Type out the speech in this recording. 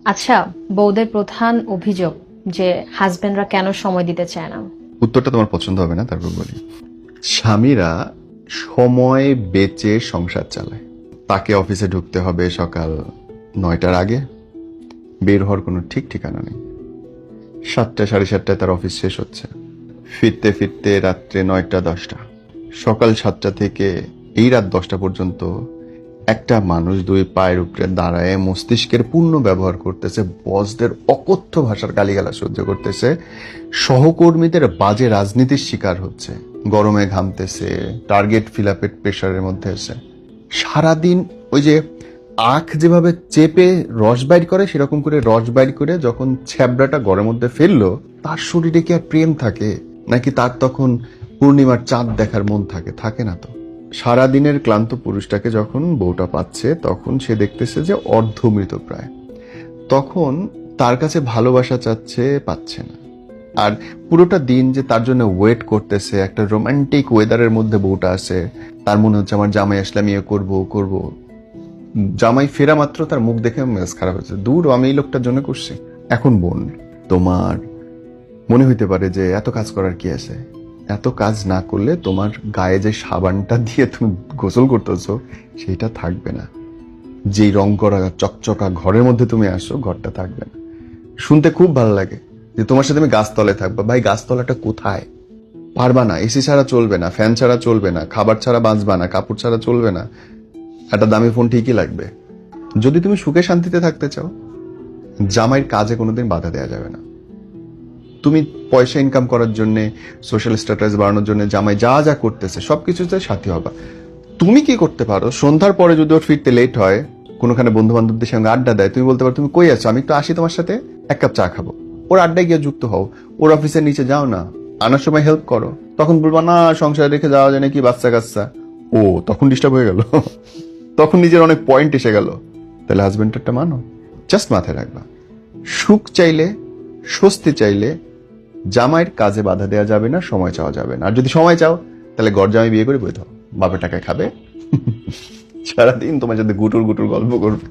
আচ্ছা, বউদের প্রধান অভিযোগ যে হাজবেন্ডরা কেন সময় দিতে চায় না। উত্তরটা তোমার পছন্দ হবে না, তারপর বলি। স্বামীরা সময় বেচে সংসার চালায়। তাকে অফিসে ঢুকতে হবে সকাল 9টার আগে, বের হওয়ার কোনো ঠিক ঠিকানা নেই। 7টা 7:30টায় তার অফিস শেষ হচ্ছে, ফিরতে ফিরতে রাত্রে 9টা 10টা। সকাল 7টা থেকে এই রাত 10টা পর্যন্ত একটা মানুষ দুই পায়ের উপরে দাঁড়ায় মস্তিষ্কের পূর্ণ ব্যবহার করতেছে, বসদের অকথ্য ভাষার গালিগালা সহ্য করতেছে, সহকর্মীদের বাজে রাজনীতির শিকার হচ্ছে, গরমে ঘামতেছে, টার্গেট ফিল আপের প্রেশারের মধ্যে আছে সারাদিন। ওই যে আখ যেভাবে চেপে রস বাইর করে, সেরকম করে রস বাইর করে যখন ছ্যাবড়াটা ঘরের মধ্যে ফেললো, তার শরীরে কি আর প্রেম থাকে নাকি তার তখন পূর্ণিমার চাঁদ দেখার মন থাকে? থাকে না তো। সারাদিনের ক্লান্ত পুরুষটাকে যখন বউটা পাচ্ছে, তখন সে দেখতেছে যে অর্ধমৃত প্রায়। তখন তার কাছে ভালোবাসা চাচ্ছে, পাচ্ছে না। আর পুরোটা দিন যে তার জন্য ওয়েট করতেছে, একটা রোমান্টিক ওয়েদারের মধ্যে বউটা আছে, তার মনে হচ্ছে আমার জামাই আসলে আমি করবো করবো। জামাই ফেরা মাত্র তার মুখ দেখে মেজাজ খারাপ হচ্ছে, দূর আমি এই লোকটার জন্য করছি। এখন বোন, তোমার মনে হইতে পারে যে এত কাজ করার কি আছে। এত কাজ না করলে তোমার গায়ে যে সাবানটা দিয়ে তুমি গোসল করতেছো সেটা থাকবে না। যেই রং করা চকচকা ঘরের মধ্যে তুমি আসো, ঘরটা থাকবে না। শুনতে খুব ভালো লাগে যে তোমার সাথে আমি গাছতলায় থাকবো। ভাই, গাছতলাটা কোথায়? পারবা না। এসি ছাড়া চলবে না, ফ্যান ছাড়া চলবে না, খাবার ছাড়া বাঁচবা না, কাপড় ছাড়া চলবে না। একটা দামি ফোন ঠিকই লাগবে। যদি তুমি সুখে শান্তিতে থাকতে চাও, জামাইয়ের কাজে কোনোদিন বাধা দেওয়া যাবে না। তুমি পয়সা ইনকাম করার জন্য, সোশ্যাল স্ট্যাটাস বাড়ানোর জন্য জামাই যা যা করতেছে সবকিছুতে সাথী হবা। তুমি কি করতে পারো, সন্ধ্যার পরে যদি ওর ফিরতে লেট হয়, কোনোখানে বন্ধু বান্ধবদের সঙ্গে আড্ডা দেয়, তুমি বলতে পারো তুমি কই আছো, আমি একটু আসি তোমার সাথে, এক কাপ চা খাবো। ওর আড্ডায় গিয়ে যুক্ত হও, ওর অফিসের নিচে যাও না, আনার সময় হেল্প করো। তখন বলবা না সংসারে রেখে যাওয়া যায় নাকি, বাচ্চা কাচ্চা। ও তখন ডিস্টার্ব হয়ে গেল, তখন নিজের অনেক পয়েন্ট এসে গেল। তাহলে হাজবেন্ডটা মানো। জাস্ট মাথায় রাখবা, সুখ চাইলে, স্বস্তি চাইলে জামাইয়ের কাজে বাধা দেওয়া যাবে না, সময় চাওয়া যাবে না। আর যদি সময় চাও, তাহলে গড় জামাই বিয়ে করে বই দাও, বাপের টাকায় খাবে, সারাদিন তোমার সাথে গুটুর গুটুর গল্প করবে।